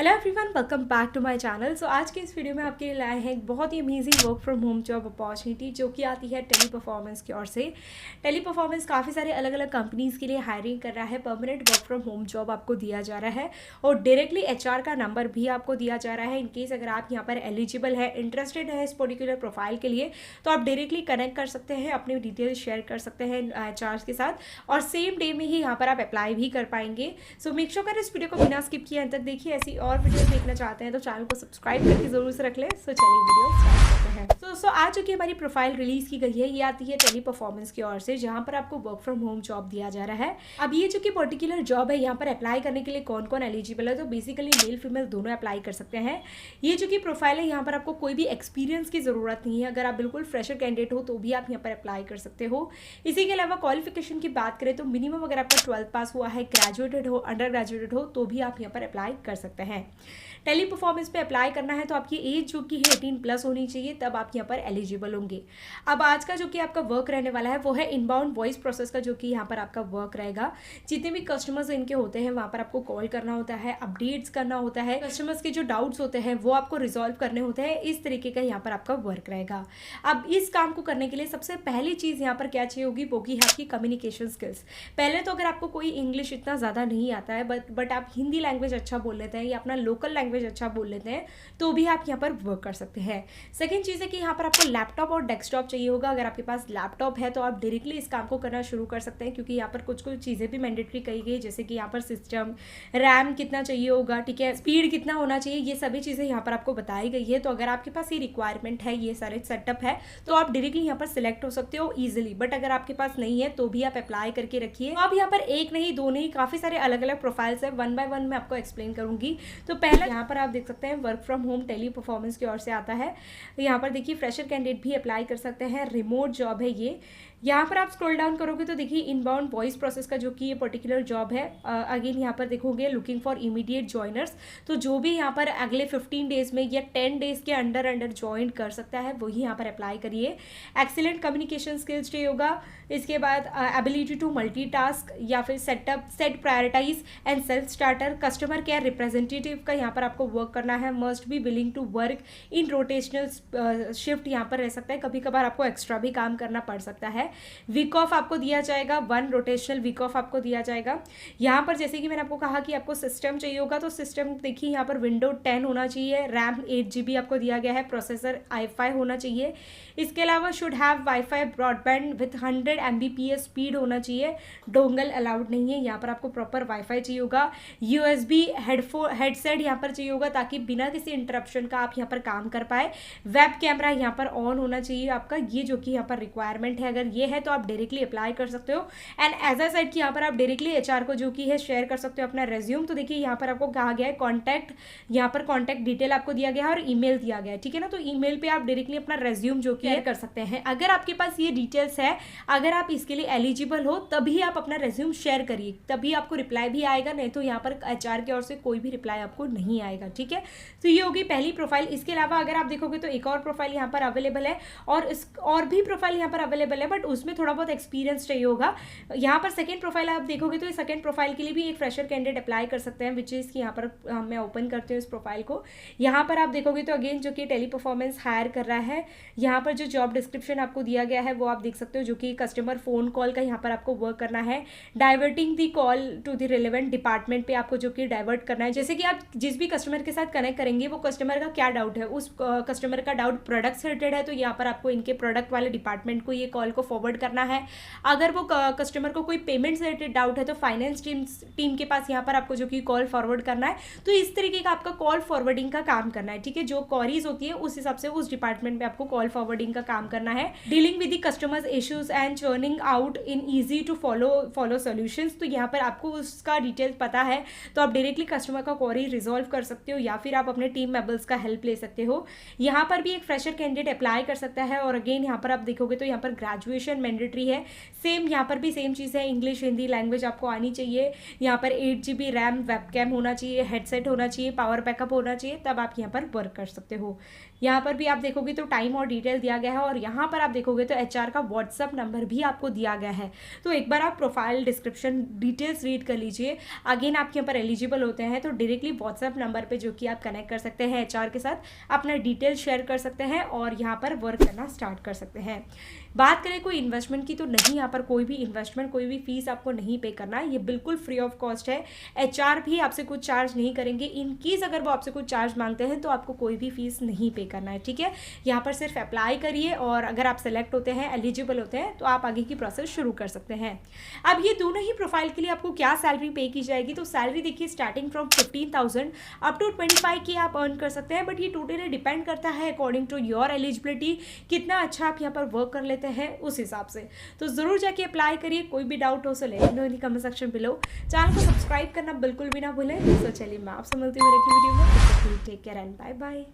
Hello everyone, welcome back to my channel. So आज के इस वीडियो में आपके लिए लाए हैं एक बहुत ही amazing work from home job opportunity जो कि आती है टेली परफॉर्मेंस की ओर से। टेली परफॉर्मेंस काफ़ी सारे अलग अलग कंपनीज़ के लिए हायरिंग कर रहा है। Permanent work from home job आपको दिया जा रहा है और डायरेक्टली एचआर का नंबर भी आपको दिया जा रहा है। इनकेस अगर आप यहाँ पर एलिजिबल है, इंटरेस्टेड है इस पर्टिकुलर प्रोफाइल के लिए, तो आप डायरेक्टली कनेक्ट कर सकते हैं, अपनी डिटेल्स शेयर कर सकते हैं एचआर के साथ और सेम डे में ही यहाँ पर आप अप्लाई भी कर पाएंगे। सो मेक श्योर इस वीडियो को बिना स्किप किए अंत तक देखिए। ऐसी और वीडियो देखना चाहते हैं तो चैनल को सब्सक्राइब करके जरूर से रख लें। सो चलिए वीडियो स्टार्ट करते हैं। सो आज जो कि हमारी प्रोफाइल रिलीज की गई है ये आती है टेली परफॉर्मेंस की ओर से, जहां पर आपको वर्क फ्रॉम होम जॉब दिया जा रहा है। अब ये जो कि पर्टिकुलर जॉब है, यहाँ पर अप्लाई करने के लिए कौन कौन एलिजिबल है, तो बेसिकली मेल फीमेल दोनों अप्लाई कर सकते हैं। ये जो कि प्रोफाइल है, यहाँ पर आपको कोई भी एक्सपीरियंस की जरूरत नहीं है। अगर आप बिल्कुल फ्रेशर कैंडिडेट हो तो भी आप यहाँ पर अप्लाई कर सकते हो। इसी के अलावा क्वालिफिकेशन की बात करें तो मिनिमम अगर आपका 12th पास हुआ है, ग्रेजुएटेड हो, अंडर ग्रेजुएटेड हो, तो भी आप यहाँ पर अप्लाई कर सकते हैं। टेली परफॉर्मेंस पे अप्लाई करना है तो आपकी एज जो कि है 18+ होनी चाहिए, तब आप यहाँ पर एलिजिबल होंगे। अब आज का जो कि आपका वर्क रहने वाला है वो है इनबाउंड वॉइस प्रोसेस का, जो कि यहाँ पर आपका वर्क रहेगा। जितने भी कस्टमर्स इनके होते हैं वहाँ पर आपको कॉल करना होता है, अपडेट्स करना होता है, कस्टमर्स के जो डाउट्स होते हैं वो आपको रिजॉल्व करने होते हैं। इस तरीके का यहाँ पर आपका वर्क रहेगा। अब इस काम को करने के लिए सबसे पहली चीज़ यहाँ पर क्या चाहिए होगी, वो की है आपकी कम्युनिकेशन स्किल्स। पहले तो अगर आपको कोई इंग्लिश इतना ज़्यादा नहीं आता है बट आप हिंदी लैंग्वेज अच्छा बोल लेते हैं या अपना लोकल लैंग्वेज अच्छा बोल लेते हैं, तो भी आप यहाँ पर वर्क कर सकते हैं। सेकंड चीज़ है कि यहाँ पर आपको लैपटॉप और डेस्कटॉप चाहिए होगा। अगर आपके पास लैपटॉप है तो आप डायरेक्टली इस काम को करना शुरू कर सकते हैं, क्योंकि यहाँ पर कुछ कुछ चीज़ें भी मैंडेटरी कही गई, जैसे कि यहाँ पर सिस्टम रैम कितना चाहिए होगा, ठीक है, स्पीड कितना होना चाहिए, ये सभी चीज़ें यहाँ पर आपको बताई गई है। तो अगर आपके पास ये रिक्वायरमेंट है, ये सारे सेटअप है, तो आप डायरेक्टली यहाँ पर सिलेक्ट हो सकते हो ईजिली। बट अगर आपके पास नहीं है तो भी आप अप्लाई करके रखिए। तो आप यहाँ पर एक नहीं, दो नहीं, काफ़ी सारे अलग अलग प्रोफाइल्स है, वन बाय वन मैं आपको एक्सप्लेन करूंगी। तो पहला यहाँ पर आप देख सकते हैं work from home Teleperformance की ओर से आता है। यहाँ पर देखिए फ्रेशर कैंडिडेट भी अप्लाई कर सकते हैं, रिमोट जॉब है ये। यहाँ पर आप स्क्रॉल डाउन करोगे तो देखिए इनबाउंड वॉइस प्रोसेस का जो कि ये पर्टिकुलर जॉब है। अगेन यहाँ पर देखोगे लुकिंग फॉर इमीडिएट जॉइनर्स, तो जो भी यहाँ पर अगले 15 डेज में या 10 डेज के अंडर ज्वाइन कर सकता है वही यहाँ पर अप्लाई करिए। एक्सीलेंट कम्युनिकेशन स्किल्स चाहिए होगा। इसके बाद एबिलिटी टू मल्टीटास्क या फिर set prioritize and self starter, customer care representative का यहाँ पर आपको वर्क करना है। Must be willing to work in rotational shift यहाँ पर रह सकता है, कभी कभार आपको एक्स्ट्रा भी काम करना पड़ सकता है। वीक ऑफ आपको दिया जाएगा, 1 रोटेशनल वीक ऑफ आपको दिया जाएगा। यहाँ पर जैसे कि मैंने आपको कहा कि आपको सिस्टम चाहिए होगा, तो सिस्टम देखिए यहाँ पर विंडो 10 होना चाहिए, रैम 8 GB आपको दिया गया है, प्रोसेसर i5 होना चाहिए। इसके अलावा should have wifi broadband with 100 Mbps speed होना चाहिए। डोंगल अलाउड नहीं है, यहाँ पर आपको प्रॉपर वाईफाई चाहिए होगा। USB हेडसेट यहाँ पर चाहिए होगा, ताकि बिना किसी इंटरप्शन का आप यहाँ पर काम कर पाए। वेब कैमरा यहाँ पर ऑन होना चाहिए आपका, ये जो कि यहाँ पर रिक्वायरमेंट है। अगर ये है तो आप डायरेक्टली अप्लाई कर सकते हो। एंड एज आई सेड कि यहाँ पर आप डायरेक्टली एचआर को जो कि है शेयर कर सकते हो अपना रेज्यूम। तो देखिए यहाँ पर आपको कहा गया है कॉन्टैक्ट, यहाँ पर कॉन्टैक्ट डिटेल आपको दिया गया है और ईमेल दिया गया है, ठीक है ना। तो ईमेल पे आप डायरेक्टली अपना रेज्यूम जो कि शेयर कर सकते हैं। अगर आपके पास ये डिटेल्स है, अगर आप इसके लिए एलिजिबल हो, तभी आप अपना रेज्यूम शेयर करिए, तभी आपको रिप्लाई भी आएगा, नहीं तो यहाँ पर एचआर की ओर से कोई भी रिप्लाई आपको नहीं आएगा, ठीक है। तो ये होगी पहली प्रोफाइल। इसके अलावा अगर आप देखोगे तो एक और प्रोफाइल यहाँ पर अवेलेबल है और भी प्रोफाइल यहाँ पर अवेलेबल है, बट उसमें थोड़ा बहुत एक्सपीरियंस चाहिए होगा। यहाँ पर सेकंड प्रोफाइल आप देखोगे तो सेकंड प्रोफाइल के लिए भी एक फ्रेशर कैंडिडेट अप्लाई कर सकते हैं, विच इज़ कि यहाँ पर मैं ओपन करती हूँ इस प्रोफाइल को। यहाँ पर आप देखोगे तो अगेन जो कि टेली परफॉर्मेंस हायर कर रहा है। यहाँ पर जो जॉब डिस्क्रिप्शन आपको दिया गया है वो आप देख सकते हो, जो कि कस्टमर फोन कॉल का यहाँ पर आपको वर्क करना है। Diverting the call to the relevant department पे आपको जो कि डाइवर्ट करना है। जैसे कि आप जिस भी कस्टमर के साथ कनेक्ट करेंगे वो कस्टमर का क्या डाउट है, उस कस्टमर का डाउट प्रोडक्ट से रिलेटेड है, तो यहाँ पर आपको इनके प्रोडक्ट वाले डिपार्टमेंट को ये कॉल को फॉरवर्ड करना है। अगर वो कस्टमर को कोई पेमेंट से रिलेटेड डाउट है तो फाइनेंस टीम के पास यहाँ पर आपको जो कि कॉल फॉरवर्ड करना है। तो इस तरीके का आपका कॉल फॉरवर्डिंग का काम करना है, ठीक है। जो क्वेरीज होती है उस हिसाब से उस डिपार्टमेंट में आपको कॉल फॉरवर्डिंग का काम करना है। Dealing with the customers issues and churning out in easy to follow solutions, तो यहाँ पर आपको उसका डिटेल्स पता है तो आप डायरेक्टली कस्टमर का क्वेरी रिजॉल्व कर सकते हो, या फिर आप अपने टीम मेंबर्स का हेल्प ले सकते हो। यहाँ पर भी भी एक फ्रेशर कैंडिडेट अप्लाई कर सकता है। और अगेन यहाँ पर आप देखोगे तो यहाँ पर ग्रेजुएशन मैंडेटरी है। सेम यहाँ पर भी सेम चीज़ है, इंग्लिश हिंदी लैंग्वेज आपको आनी चाहिए। यहाँ पर 8 GB रैम, वेबकैम होना चाहिए, हेडसेट होना चाहिए, पावर बैकअप होना चाहिए, तब आप यहाँ पर वर्क कर सकते हो। यहाँ पर भी आप देखोगे तो टाइम और डिटेल दिया गया है। और यहाँ पर आप देखोगे तो HR का व्हाट्सअप नंबर भी आपको दिया गया है। तो एक बार आप प्रोफाइल डिस्क्रिप्शन डिटेल्स रीड कर लीजिए। अगेन आप यहाँ पर एलिजिबल होते हैं तो डायरेक्टली व्हाट्सअप नंबर पे जो कि आप कनेक्ट कर सकते हैं HR के साथ, अपना डिटेल शेयर कर सकते हैं और यहाँ पर वर्क करना स्टार्ट कर सकते हैं। बात करें कोई इन्वेस्टमेंट की, तो नहीं, यहाँ पर कोई भी इन्वेस्टमेंट, कोई भी फीस आपको नहीं पे करना है। ये बिल्कुल फ्री ऑफ कॉस्ट है। HR भी आपसे कुछ चार्ज नहीं करेंगे। इन केस अगर वो आपसे कुछ चार्ज मांगते हैं तो आपको कोई भी फीस नहीं पे करना है, ठीक है। यहाँ पर सिर्फ अप्लाई करिए और अगर आप सेलेक्ट होते हैं, एलिजिबल होते हैं, तो आप आगे की प्रोसेस शुरू कर सकते हैं। अब ये दोनों ही प्रोफाइल के लिए आपको क्या सैलरी पे की जाएगी, तो सैलरी देखिए starting from 15,000 up to 25K आप अर्न कर सकते हैं। बट ये टोटली डिपेंड करता है अकॉर्डिंग टू योर एलिजिबिलिटी, कितना अच्छा आप यहाँ पर वर्क कर लेते हैं उस हिसाब से। तो जरूर जाके अप्लाई करिए। कोई भी डाउट हो so let me know in the comment section below. Channel को सब्सक्राइब करना बिल्कुल भी ना भूलें। तो चलिए मैं आपसे मिलती हूँ मेरे की वीडियो में। Take care and bye bye.